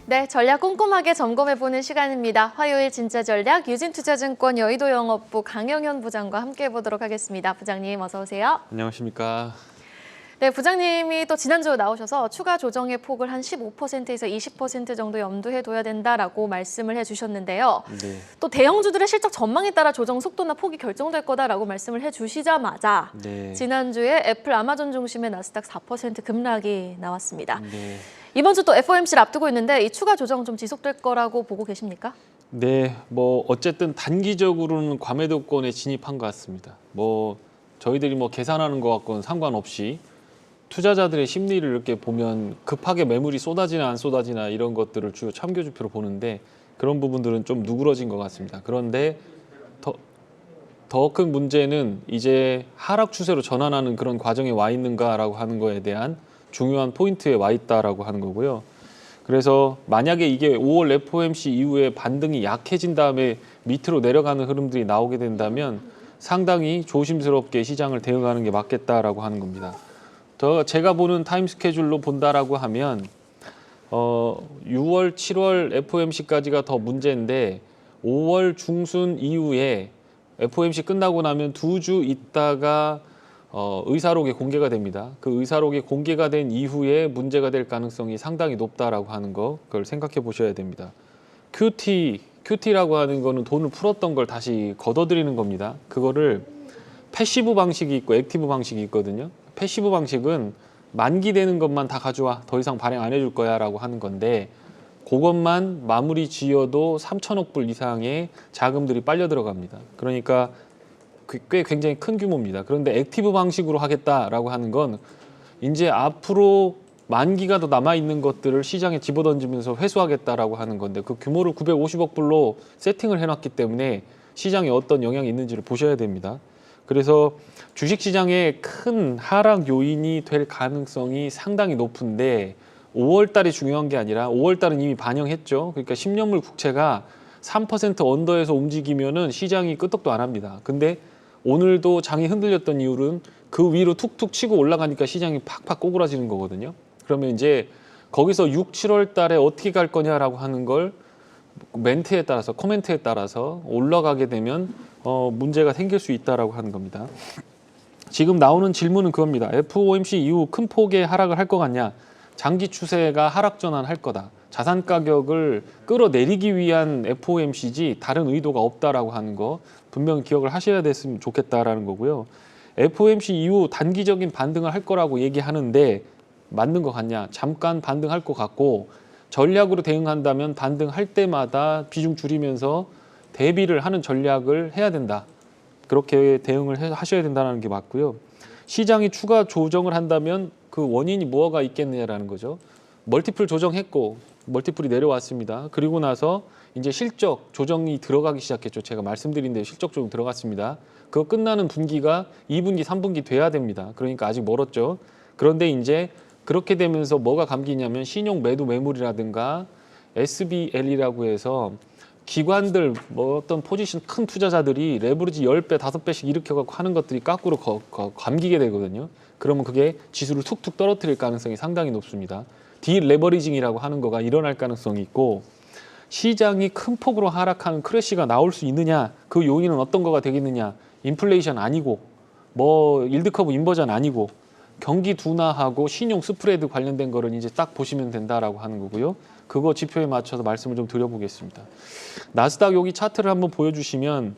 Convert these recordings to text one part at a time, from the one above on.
네, 전략 꼼꼼하게 점검해보는 시간입니다. 화요일 진짜 전략 유진투자증권 여의도영업부 강영현 부장과 함께 해보도록 하겠습니다. 부장님 어서 오세요. 안녕하십니까. 네, 부장님이 또 지난주에 나오셔서 추가 조정의 폭을 한 15%에서 20% 정도 염두해 둬야 된다라고 말씀을 해주셨는데요. 네. 또 대형주들의 실적 전망에 따라 조정 속도나 폭이 결정될 거다라고 말씀을 해주시자마자 네. 지난주에 애플, 아마존 중심의 나스닥 4% 급락이 나왔습니다. 네. 이번 주 또 FOMC를 앞두고 있는데 이 추가 조정 좀 지속될 거라고 보고 계십니까? 네, 어쨌든 단기적으로는 과매도권에 진입한 것 같습니다. 저희들이 계산하는 것 같고는 상관없이 투자자들의 심리를 이렇게 보면 급하게 매물이 쏟아지나 안 쏟아지나 이런 것들을 주요 참고지표로 보는데 그런 부분들은 좀 누그러진 것 같습니다. 그런데 더 큰 문제는 이제 하락 추세로 전환하는 그런 과정에 와 있는가라고 하는 거에 대한 중요한 포인트에 와 있다라고 하는 거고요. 그래서 만약에 이게 5월 FOMC 이후에 반등이 약해진 다음에 밑으로 내려가는 흐름들이 나오게 된다면 상당히 조심스럽게 시장을 대응하는 게 맞겠다라고 하는 겁니다. 제가 보는 타임 스케줄로 본다라고 하면 6월, 7월 FOMC까지가 더 문제인데 5월 중순 이후에 FOMC 끝나고 나면 2주 있다가 의사록이 공개가 됩니다. 그 의사록이 공개가 된 이후에 문제가 될 가능성이 상당히 높다라고 하는 거 그걸 생각해 보셔야 됩니다. QT라고 하는 거는 돈을 풀었던 걸 다시 걷어들이는 겁니다. 그거를 패시브 방식이 있고 액티브 방식이 있거든요. 패시브 방식은 만기되는 것만 다 가져와 더 이상 발행 안 해줄 거야 라고 하는 건데 그것만 마무리 지어도 3천억 불 이상의 자금들이 빨려 들어갑니다. 그러니까 꽤 굉장히 큰 규모입니다. 그런데 액티브 방식으로 하겠다라고 하는 건 이제 앞으로 만기가 더 남아있는 것들을 시장에 집어던지면서 회수하겠다라고 하는 건데 그 규모를 950억 불로 세팅을 해놨기 때문에 시장에 어떤 영향이 있는지를 보셔야 됩니다. 그래서 주식시장의 큰 하락 요인이 될 가능성이 상당히 높은데 5월 달이 중요한 게 아니라 5월 달은 이미 반영했죠. 그러니까 10년물 국채가 3% 언더에서 움직이면은 시장이 끄떡도 안 합니다. 근데 오늘도 장이 흔들렸던 이유는 그 위로 툭툭 치고 올라가니까 시장이 팍팍 꼬꾸라지는 거거든요. 그러면 이제 거기서 6, 7월 달에 어떻게 갈 거냐라고 하는 걸 멘트에 따라서 코멘트에 따라서 올라가게 되면 문제가 생길 수 있다라고 하는 겁니다. 지금 나오는 질문은 그겁니다. FOMC 이후 큰 폭의 하락을 할 것 같냐? 장기 추세가 하락 전환할 거다. 자산 가격을 끌어내리기 위한 FOMC지 다른 의도가 없다라고 하는 거 분명히 기억을 하셔야 됐으면 좋겠다라는 거고요. FOMC 이후 단기적인 반등을 할 거라고 얘기하는데 맞는 것 같냐? 잠깐 반등할 것 같고 전략으로 대응한다면 반등할 때마다 비중 줄이면서 대비를 하는 전략을 해야 된다. 그렇게 대응을 하셔야 된다는 게 맞고요. 시장이 추가 조정을 한다면 그 원인이 뭐가 있겠느냐라는 거죠. 멀티플 조정했고 멀티플이 내려왔습니다. 그리고 나서 이제 실적 조정이 들어가기 시작했죠. 제가 말씀드린 대로 실적 조정 들어갔습니다. 그거 끝나는 분기가 2분기, 3분기 돼야 됩니다. 그러니까 아직 멀었죠. 그런데 이제 그렇게 되면서 뭐가 감기냐면 신용 매도 매물이라든가 SBL이라고 해서 기관들 어떤 포지션 큰 투자자들이 레버리지 10배, 5배씩 일으켜갖고 하는 것들이 까꾸로 감기게 되거든요. 그러면 그게 지수를 툭툭 떨어뜨릴 가능성이 상당히 높습니다. 디레버리징이라고 하는 거가 일어날 가능성이 있고 시장이 큰 폭으로 하락하는 크래시가 나올 수 있느냐 그 요인은 어떤 거가 되겠느냐 인플레이션 아니고 일드커브 인버전 아니고 경기 둔화하고 신용 스프레드 관련된 거를 이제 딱 보시면 된다라고 하는 거고요. 그거 지표에 맞춰서 말씀을 좀 드려보겠습니다. 나스닥 여기 차트를 한번 보여주시면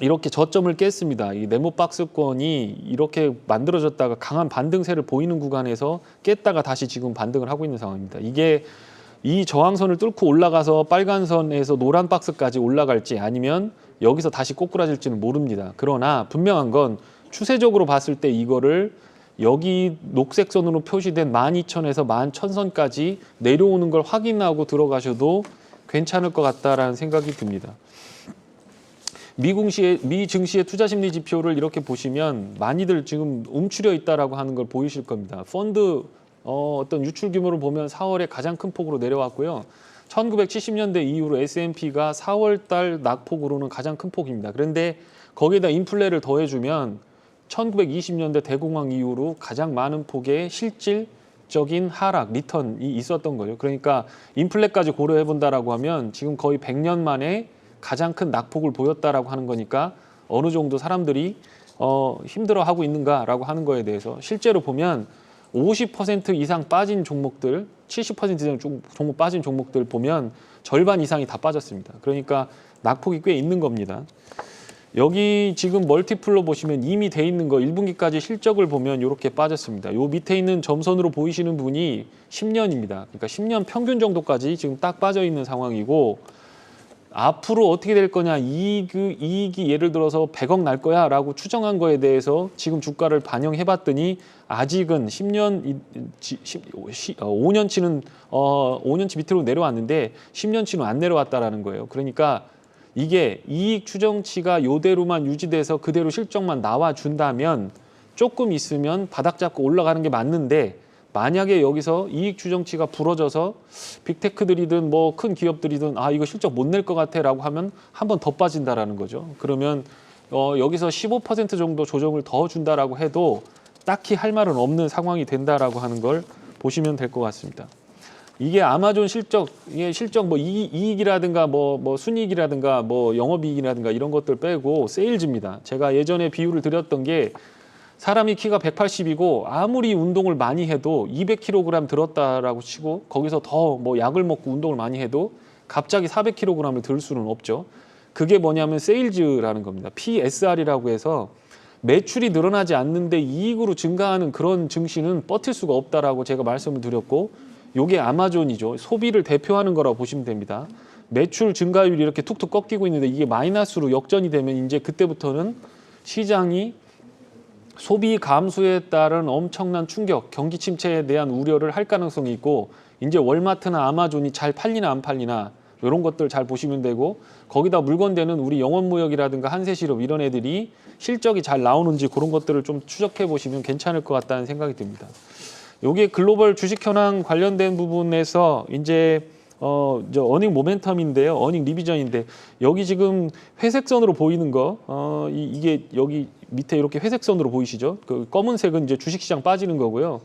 이렇게 저점을 깼습니다. 이 네모박스권이 이렇게 만들어졌다가 강한 반등세를 보이는 구간에서 깼다가 다시 지금 반등을 하고 있는 상황입니다. 이게 이 저항선을 뚫고 올라가서 빨간 선에서 노란 박스까지 올라갈지 아니면 여기서 다시 꼬꾸라질지는 모릅니다. 그러나 분명한 건 추세적으로 봤을 때 이거를 여기 녹색 선으로 표시된 12,000에서 11,000선까지 내려오는 걸 확인하고 들어가셔도 괜찮을 것 같다라는 생각이 듭니다. 미 증시의 투자 심리 지표를 이렇게 보시면 많이들 지금 움츠려 있다라고 하는 걸 보이실 겁니다. 펀드 어떤 유출 규모를 보면 4월에 가장 큰 폭으로 내려왔고요. 1970년대 이후로 S&P가 4월 달 낙폭으로는 가장 큰 폭입니다. 그런데 거기에다 인플레를 더해주면 1920년대 대공황 이후로 가장 많은 폭의 실질 지속적인 하락, 리턴이 있었던 거예요. 그러니까 인플레까지 고려해 본다라고 하면 지금 거의 100년 만에 가장 큰 낙폭을 보였다라고 하는 거니까 어느 정도 사람들이 힘들어하고 있는가라고 하는 거에 대해서 실제로 보면 50% 이상 빠진 종목들, 70% 이상 종목 빠진 종목들 보면 절반 이상이 다 빠졌습니다. 그러니까 낙폭이 꽤 있는 겁니다. 여기 지금 멀티플로 보시면 이미 돼 있는 거 1분기까지 실적을 보면 이렇게 빠졌습니다. 요 밑에 있는 점선으로 보이시는 분이 10년입니다. 그러니까 10년 평균 정도까지 지금 딱 빠져 있는 상황이고 앞으로 어떻게 될 거냐, 이익이 예를 들어서 100억 날 거야 라고 추정한 거에 대해서 지금 주가를 반영해 봤더니 아직은 5년치는 5년치 밑으로 내려왔는데 10년치는 안 내려왔다라는 거예요. 그러니까 이게 이익 추정치가 요대로만 유지돼서 그대로 실적만 나와준다면 조금 있으면 바닥 잡고 올라가는 게 맞는데 만약에 여기서 이익 추정치가 부러져서 빅테크들이든 뭐 큰 기업들이든 아 이거 실적 못 낼 것 같아 라고 하면 한 번 더 빠진다라는 거죠. 그러면 여기서 15% 정도 조정을 더 준다라고 해도 딱히 할 말은 없는 상황이 된다라고 하는 걸 보시면 될 것 같습니다. 이게 아마존 실적, 이게 실적 뭐 이익이라든가 뭐 순이익이라든가 뭐 영업이익이라든가 이런 것들 빼고 세일즈입니다. 제가 예전에 비유를 드렸던 게 사람이 키가 180이고 아무리 운동을 많이 해도 200kg 들었다라고 치고 거기서 더 뭐 약을 먹고 운동을 많이 해도 갑자기 400kg을 들 수는 없죠. 그게 뭐냐면 세일즈라는 겁니다. PSR이라고 해서 매출이 늘어나지 않는데 이익으로 증가하는 그런 증시는 버틸 수가 없다라고 제가 말씀을 드렸고 요게 아마존이죠. 소비를 대표하는 거라고 보시면 됩니다. 매출 증가율이 이렇게 툭툭 꺾이고 있는데 이게 마이너스로 역전이 되면 이제 그때부터는 시장이 소비 감소에 따른 엄청난 충격, 경기 침체에 대한 우려를 할 가능성이 있고 이제 월마트나 아마존이 잘 팔리나 안 팔리나 이런 것들 잘 보시면 되고 거기다 물건되는 우리 영업무역이라든가 한세실업 이런 애들이 실적이 잘 나오는지 그런 것들을 좀 추적해 보시면 괜찮을 것 같다는 생각이 듭니다. 요게 글로벌 주식 현황 관련된 부분에서 이제 어닝 모멘텀인데요. 어닝 리비전인데 여기 지금 회색선으로 보이는 거 이게 여기 밑에 이렇게 회색선으로 보이시죠? 그 검은색은 이제 주식시장 빠지는 거고요.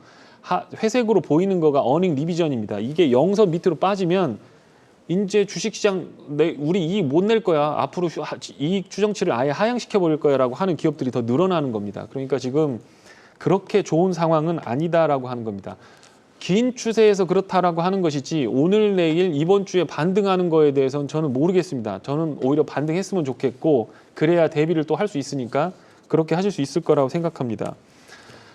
회색으로 보이는 거가 어닝 리비전입니다. 이게 0선 밑으로 빠지면 이제 주식시장 우리 이익 못 낼 거야. 앞으로 이익 추정치를 아예 하향시켜 버릴 거야라고 하는 기업들이 더 늘어나는 겁니다. 그러니까 지금 그렇게 좋은 상황은 아니다라고 하는 겁니다. 긴 추세에서 그렇다라고 하는 것이지 오늘 내일 이번 주에 반등하는 거에 대해서는 저는 모르겠습니다. 저는 오히려 반등했으면 좋겠고 그래야 대비를 또 할 수 있으니까 그렇게 하실 수 있을 거라고 생각합니다.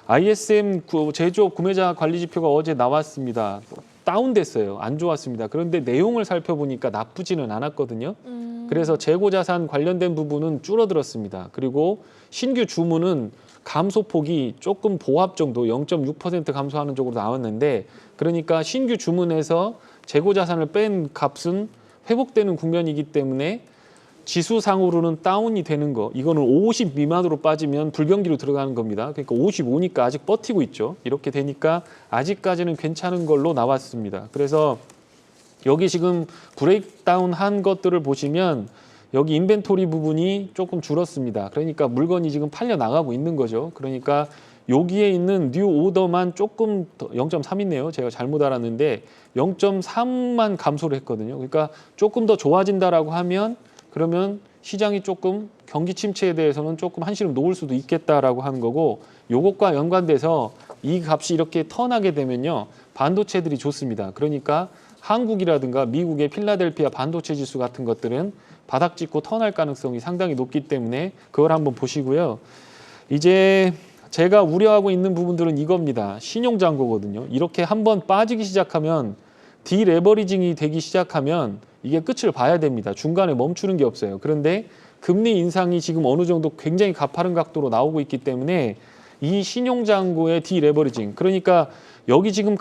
ISM 제조업 구매자 관리 지표가 어제 나왔습니다. 다운됐어요. 안 좋았습니다. 그런데 내용을 살펴보니까 나쁘지는 않았거든요. 그래서 재고자산 관련된 부분은 줄어들었습니다. 그리고 신규 주문은 감소폭이 조금 보합 정도 0.6% 감소하는 쪽으로 나왔는데 그러니까 신규 주문에서 재고자산을 뺀 값은 회복되는 국면이기 때문에 지수상으로는 다운이 되는 거 이거는 50 미만으로 빠지면 불경기로 들어가는 겁니다. 그러니까 55니까 아직 버티고 있죠. 이렇게 되니까 아직까지는 괜찮은 걸로 나왔습니다. 그래서 여기 지금 브레이크다운 한 것들을 보시면 여기 인벤토리 부분이 조금 줄었습니다. 그러니까 물건이 지금 팔려 나가고 있는 거죠. 그러니까 여기에 있는 뉴 오더만 조금 더 0.3이네요. 제가 잘못 알았는데 0.3만 감소를 했거든요. 그러니까 조금 더 좋아진다라고 하면 그러면 시장이 조금 경기 침체에 대해서는 조금 한시름 놓을 수도 있겠다라고 하는 거고 요것과 연관돼서 이 값이 이렇게 턴하게 되면요. 반도체들이 좋습니다. 그러니까 한국이라든가 미국의 필라델피아 반도체 지수 같은 것들은 바닥 찍고 턴할 가능성이 상당히 높기 때문에 그걸 한번 보시고요. 이제 제가 우려하고 있는 부분들은 이겁니다. 신용잔고거든요. 이렇게 한번 빠지기 시작하면 디레버리징이 되기 시작하면 이게 끝을 봐야 됩니다. 중간에 멈추는 게 없어요. 그런데 금리 인상이 지금 어느 정도 굉장히 가파른 각도로 나오고 있기 때문에 이 신용잔고의 디레버리징 그러니까 여기 지금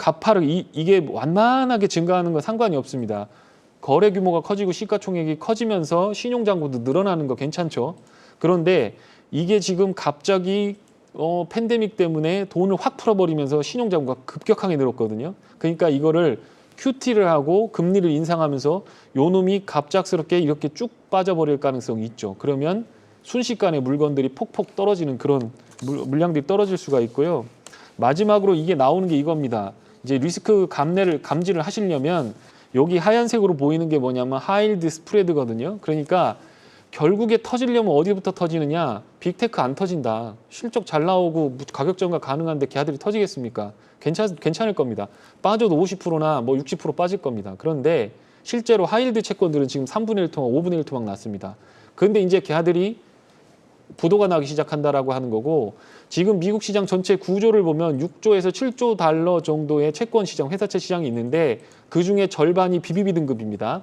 이게 완만하게 증가하는 건 상관이 없습니다. 거래 규모가 커지고 시가총액이 커지면서 신용잔고도 늘어나는 거 괜찮죠. 그런데 이게 지금 갑자기 팬데믹 때문에 돈을 확 풀어버리면서 신용잔고가 급격하게 늘었거든요. 그러니까 이거를 QT를 하고 금리를 인상하면서 요 놈이 갑작스럽게 이렇게 쭉 빠져버릴 가능성이 있죠. 그러면 순식간에 물건들이 폭폭 떨어지는 그런 물량들이 떨어질 수가 있고요. 마지막으로 이게 나오는 게 이겁니다. 이제 리스크 감지를 하시려면 여기 하얀색으로 보이는 게 뭐냐면 하이힐드 스프레드거든요. 그러니까 결국에 터지려면 어디부터 터지느냐? 빅테크 안 터진다. 실적 잘 나오고 가격 전가 가능한데 걔들이 터지겠습니까? 괜찮을 겁니다. 빠져도 50%나 뭐 60% 빠질 겁니다. 그런데 실제로 하이힐드 채권들은 지금 3분의 1 토막, 5분의 1 토막 났습니다. 그런데 이제 걔들이 부도가 나기 시작한다라고 하는 거고, 지금 미국 시장 전체 구조를 보면 6조에서 7조 달러 정도의 채권 시장, 회사채 시장이 있는데 그중에 절반이 BBB 등급입니다.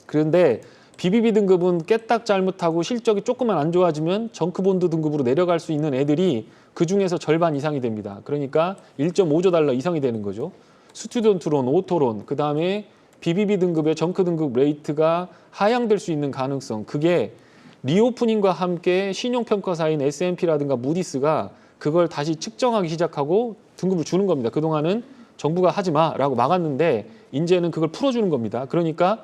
그런데 BBB 등급은 깨딱 잘못하고 실적이 조금만 안 좋아지면 정크본드 등급으로 내려갈 수 있는 애들이 그중에서 절반 이상이 됩니다. 그러니까 1.5조 달러 이상이 되는 거죠. 스튜던트론, 오토론, 그다음에 BBB 등급의 정크 등급 레이트가 하향될 수 있는 가능성, 그게 리오프닝과 함께 신용평가사인 S&P라든가 무디스가 그걸 다시 측정하기 시작하고 등급을 주는 겁니다. 그동안은 정부가 하지 마라고 막았는데 이제는 그걸 풀어주는 겁니다. 그러니까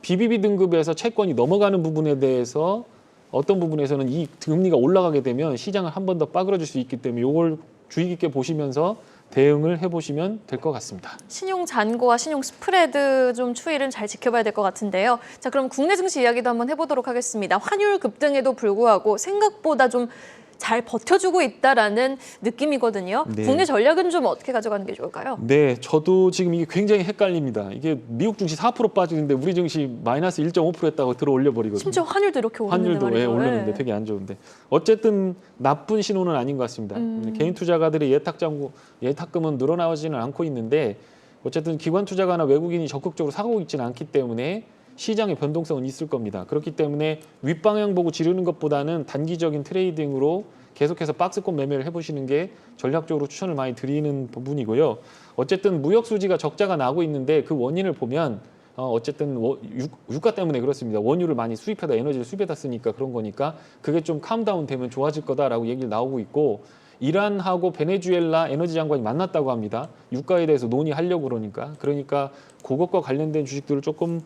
BBB 등급에서 채권이 넘어가는 부분에 대해서 어떤 부분에서는 이 금리가 올라가게 되면 시장을 한 번 더 빠그러질 수 있기 때문에 이걸 주의 깊게 보시면서 대응을 해보시면 될 것 같습니다. 신용 잔고와 신용 스프레드 좀 추이를 잘 지켜봐야 될 것 같은데요. 자, 그럼 국내 증시 이야기도 한번 해보도록 하겠습니다. 환율 급등에도 불구하고 생각보다 좀 잘 버텨주고 있다라는 느낌이거든요. 네. 국내 전략은 좀 어떻게 가져가는 게 좋을까요? 네, 저도 지금 이게 굉장히 헷갈립니다. 이게 미국 증시 4% 빠지는데 우리 증시 마이너스 1.5% 했다고 들어 올려버리거든요. 심지어 환율도 이렇게 오르는데 환율도 말이죠. 오르는데 되게 안 좋은데 어쨌든 나쁜 신호는 아닌 것 같습니다. 개인 투자가들의 예탁금은 늘어나지는 않고 있는데 어쨌든 기관 투자가나 외국인이 적극적으로 사고 있지는 않기 때문에 시장의 변동성은 있을 겁니다. 그렇기 때문에 윗방향 보고 지르는 것보다는 단기적인 트레이딩으로 계속해서 박스권 매매를 해보시는 게 전략적으로 추천을 많이 드리는 부분이고요. 어쨌든 무역 수지가 적자가 나고 있는데 그 원인을 보면 어쨌든 유가 때문에 그렇습니다. 원유를 많이 수입하다 에너지를 수입해다 쓰니까 그런 거니까 그게 좀 캄다운 되면 좋아질 거다라고 얘기를 나오고 있고, 이란하고 베네수엘라 에너지 장관이 만났다고 합니다. 유가에 대해서 논의하려고 그러니까 그것과 관련된 주식들을 조금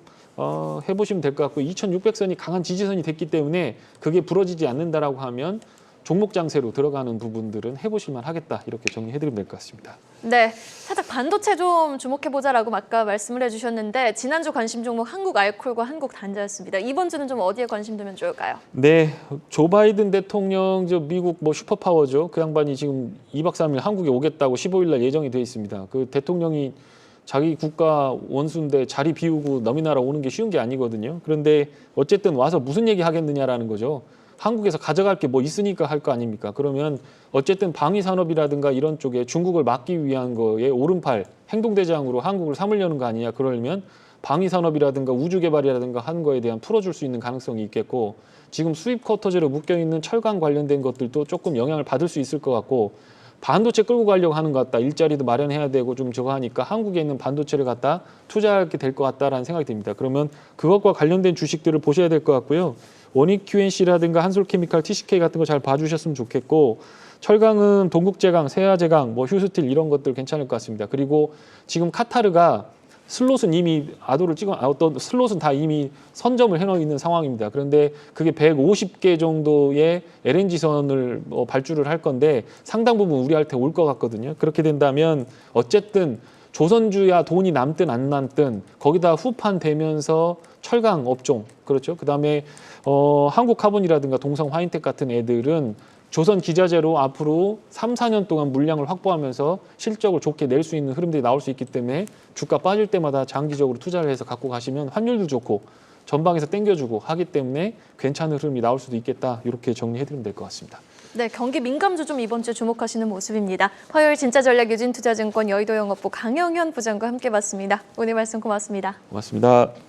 해보시면 될 것 같고, 2600선이 강한 지지선이 됐기 때문에 그게 부러지지 않는다라고 하면 종목 장세로 들어가는 부분들은 해보실만 하겠다, 이렇게 정리해드리면 될 것 같습니다. 네, 살짝 반도체 좀 주목해보자라고 아까 말씀을 해주셨는데 지난주 관심 종목 한국알콜과 한국단자였습니다. 이번 주는 좀 어디에 관심 두면 좋을까요? 네, 조 바이든 대통령 미국 슈퍼파워죠. 그 양반이 지금 2박 3일 한국에 오겠다고 15일 날 예정이 돼 있습니다. 그 대통령이 자기 국가 원수인데 자리 비우고 남의 나라 오는 게 쉬운 게 아니거든요. 그런데 어쨌든 와서 무슨 얘기 하겠느냐라는 거죠. 한국에서 가져갈 게 뭐 있으니까 할 거 아닙니까? 그러면 어쨌든 방위 산업이라든가 이런 쪽에 중국을 막기 위한 거에 오른팔 행동대장으로 한국을 삼으려는 거 아니냐. 그러면 방위 산업이라든가 우주 개발이라든가 하는 거에 대한 풀어줄 수 있는 가능성이 있겠고, 지금 수입 쿼터제로 묶여 있는 철강 관련된 것들도 조금 영향을 받을 수 있을 것 같고, 반도체 끌고 가려고 하는 것 같다. 일자리도 마련해야 되고 좀 저거 하니까 한국에 있는 반도체를 갖다 투자하게 될 것 같다라는 생각이 듭니다. 그러면 그것과 관련된 주식들을 보셔야 될 것 같고요. 원익 QNC라든가 한솔케미칼, TCK 같은 거 잘 봐주셨으면 좋겠고, 철강은 동국제강, 세아제강, 휴스틸 이런 것들 괜찮을 것 같습니다. 그리고 지금 카타르가 슬롯은 이미 어떤 슬롯은 다 이미 선점을 해놓은 있는 상황입니다. 그런데 그게 150개 정도의 LNG선을 발주를 할 건데 상당 부분 우리한테 올 것 같거든요. 그렇게 된다면 어쨌든 조선주야 돈이 남든 안 남든 거기다 후판 되면서 철강 업종, 그렇죠. 그다음에 한국카본이라든가 동성 화인텍 같은 애들은 조선 기자재로 앞으로 3, 4년 동안 물량을 확보하면서 실적을 좋게 낼 수 있는 흐름들이 나올 수 있기 때문에 주가 빠질 때마다 장기적으로 투자를 해서 갖고 가시면 환율도 좋고 전방에서 땡겨주고 하기 때문에 괜찮은 흐름이 나올 수도 있겠다. 이렇게 정리해드리면 될 것 같습니다. 네, 경기 민감주 좀 이번 주에 주목하시는 모습입니다. 화요일 진짜 전략 유진투자증권 여의도 영업부 강영현 부장과 함께 봤습니다. 오늘 말씀 고맙습니다. 고맙습니다.